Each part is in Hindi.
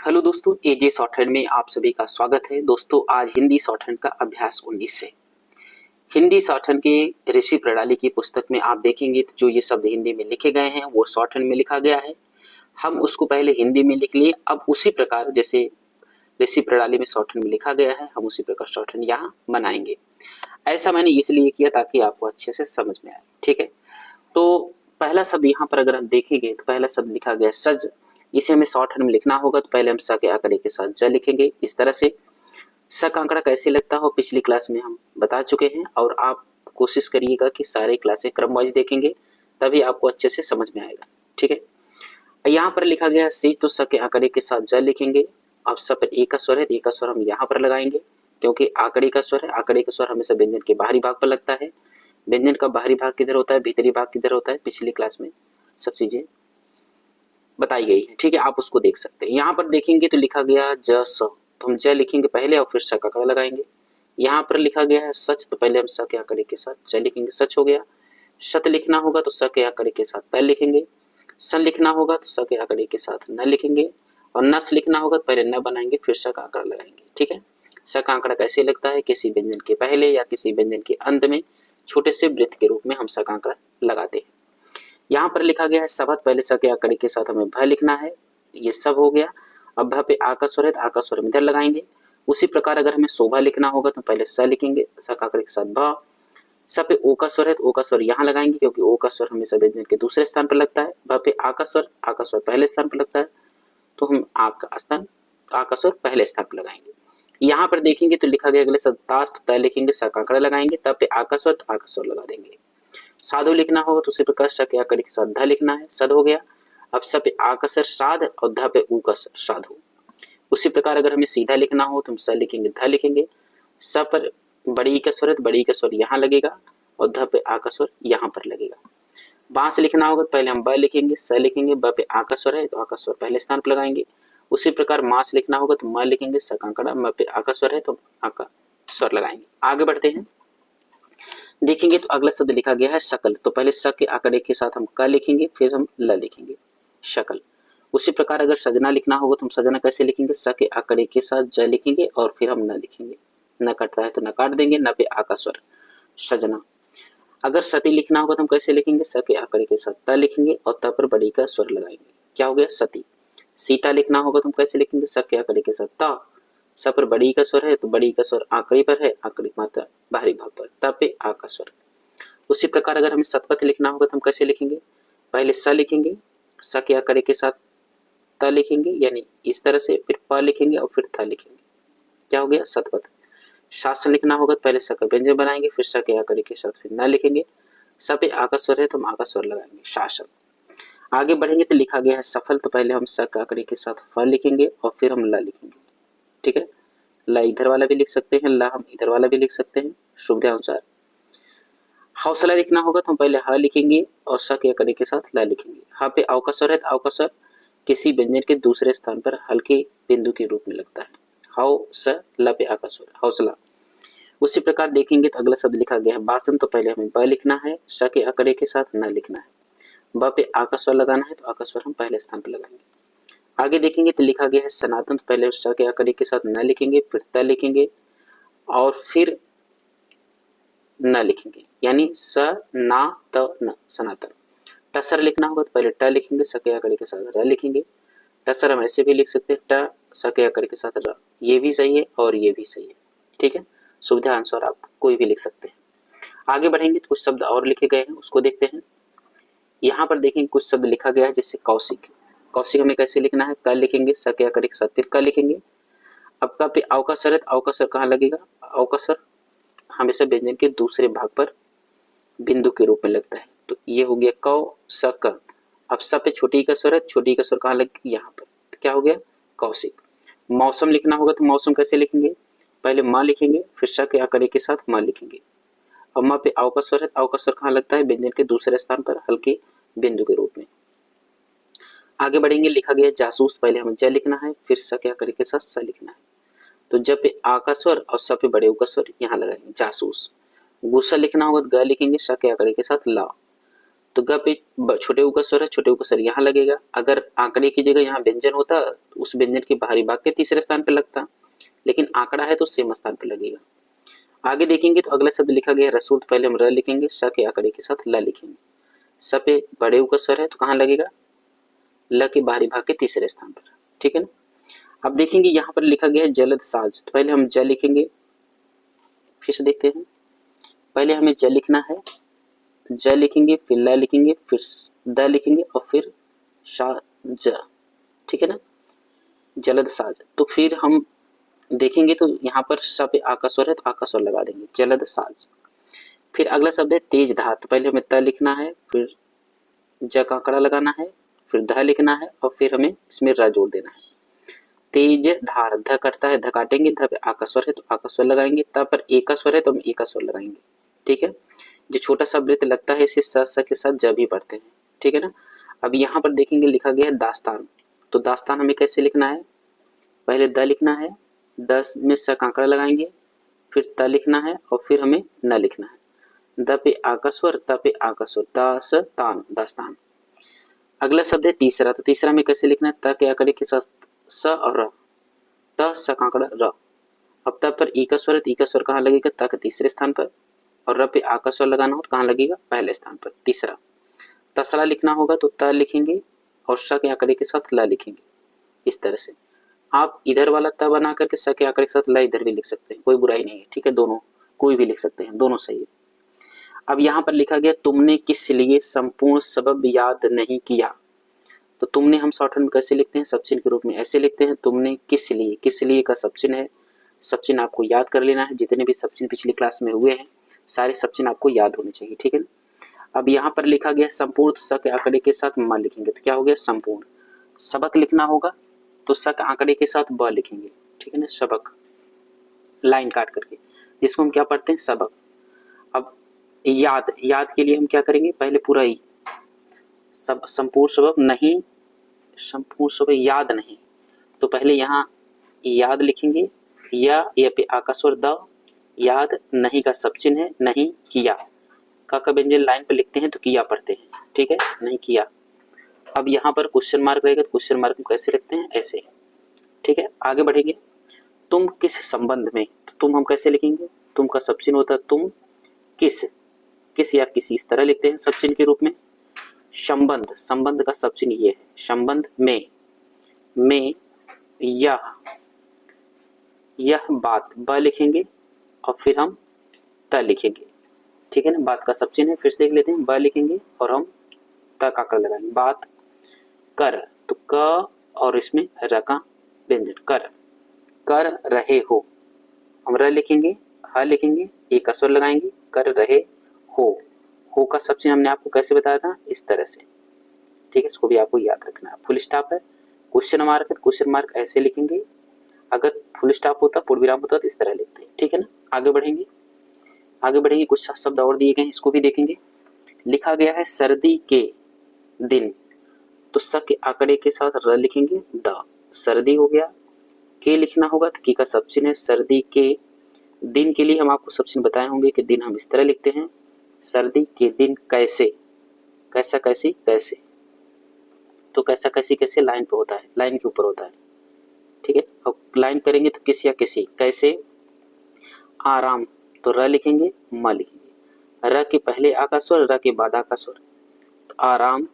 हेलो दोस्तों, एजे शॉर्टहैंड में आप सभी का स्वागत है। दोस्तों, आज हिंदी शॉर्टहैंड का अभ्यास 19 है। हिंदी शॉर्टहैंड की ऋषि प्रणाली की पुस्तक में आप देखेंगे तो जो ये शब्द हिंदी में लिखे गए हैं वो शॉर्टहैंड में लिखा गया है। हम उसको पहले हिंदी में लिख लिए, अब उसी प्रकार जैसे ऋषि प्रणाली में शॉर्टहैंड में लिखा गया है हम उसी प्रकार शॉर्टहैंड यहाँ बनाएंगे। ऐसा मैंने इसलिए किया ताकि आपको अच्छे से समझ में आए। ठीक है, तो पहला शब्द यहाँ पर अगर हम देखेंगे तो पहला शब्द लिखा गया सज। इसे हमें शॉर्टहैंड में लिखना होगा तो पहले हम स के आंकड़े के साथ ज लिखेंगे। इस तरह से स का आंकड़ा कैसे लगता हो पिछली क्लास में हम बता चुके हैं, और आप कोशिश करिएगा कि सारे क्लासें क्रम वाइज देखेंगे, तभी आपको अच्छे से समझ में आएगा। ठीक है, यहाँ पर लिखा गया सेज, तो स के आंकड़े के साथ ज लिखेंगे। अब स पर ए का स्वर है, ए का स्वर हम यहाँ पर लगाएंगे क्योंकि आंकड़े का स्वर है। आंकड़े का स्वर हमेशा व्यंजन के बाहरी भाग पर लगता है। व्यंजन का बाहरी भाग किधर होता है, भीतरी भाग किधर होता है, पिछली क्लास में सब चीजें बताई गई है। ठीक है, आप उसको देख सकते हैं। यहाँ पर देखेंगे तो लिखा गया ज स, तो हम ज लिखेंगे पहले और फिर स का आंकड़ा लगाएंगे। यहाँ पर लिखा गया है सच, तो पहले हम स के आंकड़े के साथ ज लिखेंगे, सच हो गया। शत लिखना होगा तो स के आंकड़े के साथ त लिखेंगे। सन लिखना होगा तो स के आंकड़े के साथ न लिखेंगे, और नस लिखना होगा तो पहले न बनाएंगे फिर स का आंकड़ा लगाएंगे। ठीक है, स का आंकड़ा कैसे लगता है, किसी व्यंजन के पहले या किसी व्यंजन के अंत में छोटे से वृत्त के रूप में हम स का आंकड़ा लगाते हैं। यहाँ पर लिखा गया है सबत, पहले स के आंकड़े के साथ हमें भ लिखना है, ये सब हो गया। अब भ पे आ का स्वर है तो आ का स्वर हम इधर लगाएंगे। उसी प्रकार अगर हमें शोभा लिखना होगा तो पहले स लिखेंगे, स के आंकड़े के साथ भ। स पे ओ का स्वर है तो ओ का स्वर यहाँ लगाएंगे क्योंकि ओ का स्वर हमेशा व्यंजन के दूसरे स्थान पर लगता है। भ पे आ का स्वर पहले स्थान पर लगता है, तो हम आ का स्वर पहले स्थान पर लगाएंगे। यहाँ पर देखेंगे तो लिखा गया अगले शब्द ताश, तो त लिखेंगे, स का आंकड़ा लगाएंगे, तब पे आ का स्वर लगा देंगे। साधु लिखना होगा तो उसी प्रकार स के आंकड़े के साथ ध लिखना है, सद हो गया। अब स पे आ का स्वर साध और ध पे ऊ का स्वर साधु। उसी प्रकार अगर हमें सीधा लिखना हो तो हम स लिखेंगे, ध लिखेंगे। स पर बड़ी का स्वर है तो बड़ी का स्वर यहाँ लगेगा और ध पे आ का स्वर यहाँ पर लगेगा। बांस लिखना होगा तो पहले हम ब लिखेंगे, स लिखेंगे, ब पे आ का स्वर है तो आ का स्वर पहले स्थान पर लगाएंगे। उसी प्रकार मांस लिखना होगा तो म लिखेंगे, स का आंकड़ा, म पे आ का स्वर है तो आ का स्वर लगाएंगे। आगे बढ़ते हैं, देखेंगे तो अगला शब्द लिखा गया है शकल, तो पहले स के आंकड़े के साथ हम क लिखेंगे फिर हम ल लिखेंगे, शकल। उसी प्रकार अगर सजना लिखना होगा तो हम सजना कैसे लिखेंगे, स के आंकड़े के साथ ज लिखेंगे और फिर हम न लिखेंगे। न कटता है तो न काट देंगे, न पे आ का स्वर, सजना। अगर सती लिखना होगा तो हम कैसे लिखेंगे, स के आंकड़े के साथ त लिखेंगे और त पर बड़ी का स्वर लगाएंगे, क्या हो गया, सती। सीता लिखना होगा तो हम कैसे लिखेंगे, स के आंकड़े के साथ त, स पर बड़ी का स्वर है तो बड़ी का स्वर आंकड़े पर है, आंकड़े की मात्रा बाहरी भाग पर, त पे आ का स्वर। उसी प्रकार अगर हमें शतपथ लिखना होगा तो हम कैसे लिखेंगे, पहले स लिखेंगे, स के आंकड़े के साथ त लिखेंगे, यानी इस तरह से, फिर प लिखेंगे और फिर थ लिखेंगे, क्या हो गया, शतपथ। शासन लिखना होगा तो पहले स का व्यंजन बनाएंगे फिर स के आंकड़े के साथ फिर न लिखेंगे। स पे आ का स्वर है तो हम आ का स्वर लगाएंगे, शासन। आगे बढ़ेंगे तो लिखा गया है सफल, तो पहले हम स के आंकड़े के साथ फ लिखेंगे और फिर हम ल लिखेंगे। ठीक है, ल इधर वाला भी लिख सकते हैं, ल हम इधर वाला भी लिख सकते हैं, सुविधा अनुसार। हौसला लिखना होगा तो हम पहले ह लिखेंगे और स के आंकड़े के साथ ल लिखेंगे। ह पे औ का स्वर है तो औ का स्वर किसी व्यंजन के दूसरे स्थान पर हल्के बिंदु के रूप में लगता है, हौ स ल पे आ का स्वर, हौसला। उसी प्रकार देखेंगे तो अगला शब्द लिखा गया है बासन, तो पहले हमें ब लिखना है, स के आंकड़े के साथ न लिखना है, ब पे आ का स्वर लगाना है तो आ का स्वर हम पहले स्थान पर लगाएंगे। आगे देखेंगे तो लिखा गया है सनातन, तो पहले स के आंकड़े के साथ न लिखेंगे फिर त लिखेंगे और फिर न लिखेंगे, यानी स ना त न, सनातन। टसर लिखना होगा तो पहले ट लिखेंगे, स के आंकड़े के साथ र लिखेंगे। टसर हम ऐसे भी लिख सकते हैं, ट स के आंकड़े के साथ र, ये भी सही है और ये भी सही है। ठीक है, सुविधा अनुसार आप कोई भी लिख सकते हैं। आगे बढ़ेंगे तो कुछ शब्द और लिखे गए हैं उसको देखते हैं। यहाँ पर देखेंगे कुछ शब्द लिखा गया है जैसे कौशिक। कौशिक हमें कैसे लिखना है, क लिखेंगे, स के आंकड़े के साथ फिर क लिखेंगे। अब क पे औ का स्वर है तो औ का स्वर कहाँ लगेगा, औ का स्वर हमेशा व्यंजन के दूसरे भाग पर बिंदु के रूप में लगता है, तो ये हो गया कौ स क। अब स पे छोटी का स्वर है, छोटी का स्वर कहाँ लगेगा, यहाँ पर, तो क्या हो गया, कौशिक। मौसम लिखना होगा तो मौसम कैसे लिखेंगे, पहले म लिखेंगे फिर स के आंकड़े के साथ म लिखेंगे। अब म पे औ का स्वर है, औ का स्वर कहाँ लगता है, व्यंजन के दूसरे स्थान पर हल्के बिंदु के रूप में। आगे बढ़ेंगे, लिखा गया जासूस, पहले हमें ज लिखना है फिर स के आंकड़े के साथ स लिखना है, तो ज पे आ का स्वर और स पे बड़े ऊ का स्वर यहाँ लगाएंगे, जासूस। गुस्सा लिखना होगा तो ग लिखेंगे, स के आंकड़े के साथ ला। तो ग पे छोटे उ का स्वर है, छोटे उ का स्वर यहाँ लगेगा। अगर आंकड़े की जगह यहाँ व्यंजन होता तो उस व्यंजन के बाहरी भाग के तीसरे स्थान पे लगता, लेकिन आंकड़ा है तो सेम स्थान पे लगेगा। आगे देखेंगे तो अगला शब्द लिखा गया रसूल, तो पहले हम र लिखेंगे, स के आंकड़े के साथ ल लिखेंगे। स पे बड़े उ का स्वर है तो कहाँ लगेगा, ल के बाहरी भाग के तीसरे स्थान पर, ठीक है ना। अब देखेंगे यहाँ पर लिखा गया है जलद साज, तो पहले हम ज लिखेंगे, फिर से देखते हैं। पहले हमें ज लिखना है, ज लिखेंगे, फिर ल लिखेंगे, फिर द लिखेंगे और फिर शा ज, ठीक है ना, जलद साज। तो फिर हम देखेंगे तो यहाँ पर स पे आ का स्वर है तो आ का स्वर लगा देंगे, जलद साज। फिर अगला शब्द है तेज धार, तो पहले हमें त लिखना है, फिर ज का आंकड़ा लगाना है, फिर ध लिखना है और फिर हमें इसमें र जोड़ देना है। तेज धार, ध कटता है, ध काटेंगे, ध पे आ का स्वर है तो आ का स्वर लगाएंगे, त पर ए का स्वर है तो हम ए का स्वर लगाएंगे, ठीक है। जो छोटा सा वृत्त लगता है इसे स के साथ ज भी पढ़ते हैं, ठीक है ना। अब यहाँ पर देखेंगे लिखा गया है दास्तान, तो दास्तान हमें कैसे लिखना है, पहले द लिखना है, 10 में स का आंकड़ा लगाएंगे, फिर त लिखना है और फिर हमें न लिखना है। द पे आ का स्वर, त पे आ का स्वर, दास्तान, दास्तान। अगला शब्द है तीसरा, तो तीसरा में कैसे लिखना है, त के आंकड़े के साथ स और र, त स का आंकड़ा र। अब त पर ई का स्वर है तो ई का स्वर कहाँ लगेगा, त के तीसरे स्थान पर, और र पे आ का स्वर लगाना हो तो कहाँ लगेगा, पहले स्थान पर, तीसरा। तसला लिखना होगा तो त लिखेंगे और स के आंकड़े के साथ ल लिखेंगे, इस तरह से। आप इधर वाला त बना करके स के आंकड़े के साथ ल इधर भी लिख सकते हैं, कोई बुराई नहीं है, ठीक है, दोनों कोई भी लिख सकते हैं, दोनों सही है। अब यहाँ पर लिखा गया तुमने किस लिए संपूर्ण सबब याद नहीं किया, तो तुमने हम शॉर्ट में कैसे लिखते हैं, सब चिन्ह के रूप में ऐसे लिखते हैं, तुमने किस लिए, किस लिए का सब चिन्ह है, सब चिन्ह आपको याद कर लेना है, जितने भी सब चिन्ह पिछली क्लास में हुए हैं सारे सब चिन्ह आपको याद होने चाहिए, ठीक है ना। अब यहाँ पर लिखा गया संपूर्ण, स के आंकड़े के साथ म लिखेंगे तो क्या हो गया, संपूर्ण। सबक लिखना होगा तो स के आंकड़े के साथ ब लिखेंगे, ठीक है ना, सबक, लाइन काट करके, जिसको हम क्या पढ़ते हैं, सबक। अब याद, याद के लिए हम क्या करेंगे, पहले पूरा ही सब संपूर्ण सबक नहीं, संपूर्ण सबक याद नहीं, तो पहले यहाँ याद लिखेंगे, या पे आ का स्वर द, याद नहीं का सब चिन्ह है, नहीं किया, का व्यंजन लाइन पर लिखते हैं तो किया पढ़ते हैं, ठीक है, नहीं किया। अब यहाँ पर क्वेश्चन मार्क रहेगा तो क्वेश्चन मार्क में कैसे लिखते हैं, ऐसे, ठीक है। आगे बढ़ेंगे, तुम किस संबंध में, तो तुम हम कैसे लिखेंगे, तुम का सब चिन्ह होता है तुम, किस, किस या किसी, इस तरह लिखते हैं सब चिन्ह के रूप में। संबंध, संबंध का सब चिन्ह ये है, संबंध में यह बात, ब लिखेंगे और फिर हम त लिखेंगे, ठीक है ना, बात का सब चिन्ह है। फिर से देख लेते हैं, ब लिखेंगे और हम त का कर लगाएंगे, बात कर, तो क और इसमें र का व्यंजन, कर रहे हो, हम र लिखेंगे, ह लिखेंगे, एक का स्वर लगाएंगे, कर रहे हो का सब चिन्ह हमने आपको कैसे बताया था, इस तरह से, ठीक है, इसको भी आपको याद रखना है। फुल स्टॉप है, क्वेश्चन मार्क है, क्वेश्चन मार्क ऐसे लिखेंगे, अगर फुल स्टॉप होता, पूर्ण विराम होता तो इस तरह लिखते हैं, ठीक है ना। आगे बढ़ेंगे, कुछ शब्द और दिए गए हैं, इसको भी देखेंगे। लिखा गया है सर्दी के दिन, तो स के आंकड़े के साथ र लिखेंगे, द, सर्दी हो गया। के लिखना होगा तो की का सब चिन्ह है, सर्दी के। दिन के लिए हम आपको सब चिन्ह बताए होंगे कि दिन हम इस तरह लिखते हैं, सर्दी के दिन कैसे, कैसा कैसी कैसे, तो कैसा कैसी कैसे लाइन पे होता है, लाइन के ऊपर होता है, ठीक है। अब लाइन करेंगे तो किस या किसी, कैसे, आराम, तो र लिखेंगे, म लिखेंगे, र के पहले आ का स्वर, र के बाद आ का स्वर, तो आराम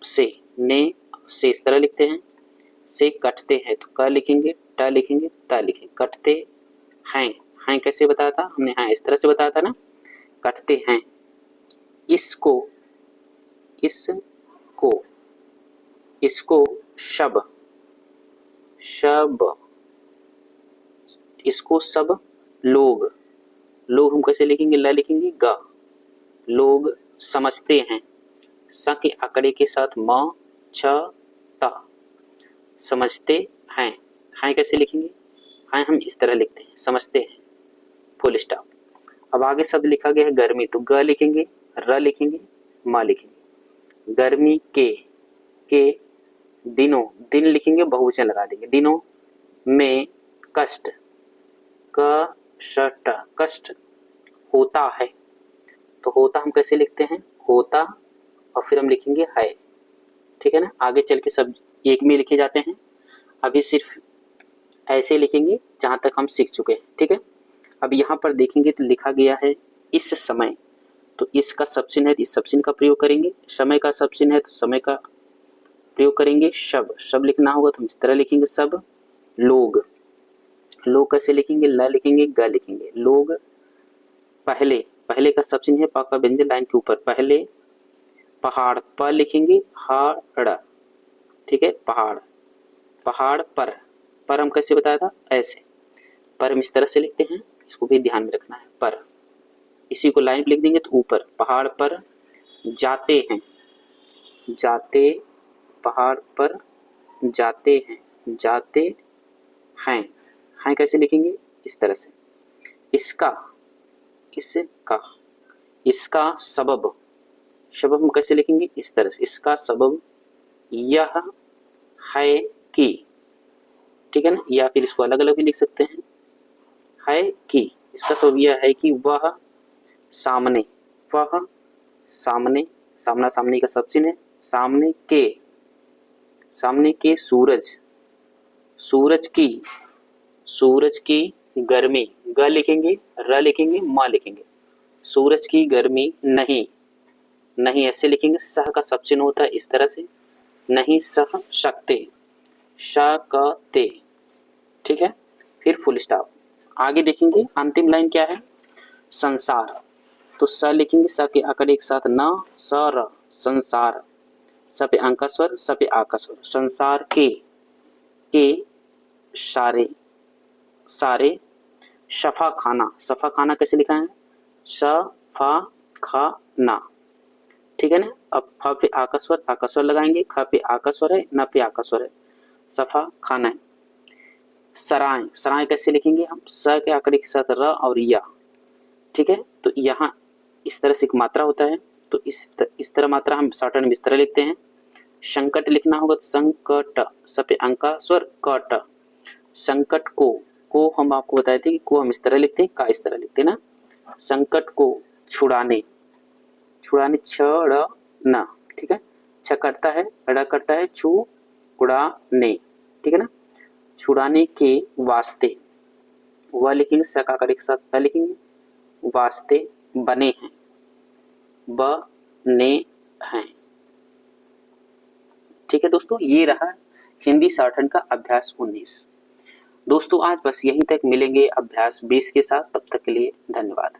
से, ने से इस तरह लिखते हैं। से कटते हैं तो क लिखेंगे, ट लिखेंगे, त लिखेंगे, कटते हैं कैसे बताया था हमने, हाँ इस तरह से बताया था ना, कटते हैं। इसको शब, इसको सब लोग हम कैसे लिखेंगे, ल लिखेंगे, ग, लोग समझते हैं, स के आंकड़े के साथ म, छ, त, समझते हैं कैसे लिखेंगे, हम इस तरह लिखते हैं, समझते हैं, फुल स्टॉप। अब आगे शब्द लिखा गया है गर्मी, तो ग लिखेंगे, र लिखेंगे, म लिखेंगे। गर्मी के दिनों, दिन लिखेंगे, बहुवचन लगा देंगे, दिनों में कष्ट, कष्ट होता है, तो होता हम कैसे लिखते हैं, होता और फिर हम लिखेंगे है, ठीक है ना। आगे चल के सब एक में लिखे जाते हैं, अभी सिर्फ ऐसे लिखेंगे जहाँ तक हम सीख चुके हैं, ठीक है। अब यहाँ पर देखेंगे तो लिखा गया है इस समय, तो इसका सब चिन्ह है तो इस सब चिन्ह का प्रयोग करेंगे, समय का सब चिन्ह है तो समय का प्रयोग करेंगे, शब लिखना होगा तो हम इस तरह लिखेंगे सब। लोग, लोग कैसे लिखेंगे, ल लिखेंगे ग लिखेंगे, लोग। पहले, पहले का सब चिन्ह है पा का व्यंजन लाइन के ऊपर, पहले। पहाड़, प लिखेंगे हाड़, ठीक है, पहाड़। पहाड़ पर हम कैसे बताया था, ऐसे, पर हम इस तरह से लिखते हैं, इसको भी ध्यान में रखना है, पर। इसी को लाइन लिख देंगे तो ऊपर, पहाड़ पर जाते हैं, जाते, पहाड़ पर जाते हैं, जाते हैं, हैं कैसे लिखेंगे, इस तरह से। इसका, इसका, इसका सबब, सबब हम कैसे लिखेंगे, इस तरह से, इसका सबब यह है कि, ठीक है ना, या फिर इसको अलग अलग भी लिख सकते हैं, है कि, इसका सबब यह है कि वह सामने, वह सामने, सामना सामने का सब चिन्ह है, सामने के, सामने के सूरज, सूरज की, सूरज की गर्मी, ग लिखेंगे र लिखेंगे म लिखेंगे, सूरज की गर्मी नहीं, नहीं ऐसे लिखेंगे, सह का सब चिन्ह होता है इस तरह से, नहीं सह सकते, शकते, ठीक है। फिर फुल स्टॉप। आगे देखेंगे अंतिम लाइन क्या है, संसार, तो स लिखेंगे, स के आकर एक साथ न स र, संसार, स पे अंका स्वर, स पे आका स्वर, संसार के सारे, सारे, शफा खाना, सफा खाना कैसे लिखा है, शफा खाना, ठीक है ना। अब फ पे आका स्वर लगाएंगे, ख पे आका स्वर है, न पे आका स्वर है, सफा खाना है। सराय, सराय कैसे लिखेंगे हम, स के आकर के साथ र और या, ठीक है। तो यहाँ इस तरह से एक मात्रा होता है, तो इस तरह मात्रा हम शॉर्टहैंड में इस तरह लिखते हैं। संकट लिखना होगा तो संकट, स पे अंका स्वर, कट, संकट को हम आपको बताए थे कि को हम इस तरह लिखते हैं, का इस तरह लिखते हैं ना। संकट को छुड़ाने, छुड़ाने छड़ना, ठीक है, छ करता है, ड़ करता है, छुड़ाने, ठीक है ना। छुड़ाने के वास्ते, वह लिखेंगे, स का आकर एक साथ त लिखेंगे, वास्ते बने हैं, बने हैं, ठीक है दोस्तों। ये रहा हिंदी शॉर्टहैंड का अभ्यास 19। दोस्तों आज बस यहीं तक, मिलेंगे अभ्यास 20 के साथ, तब तक के लिए धन्यवाद।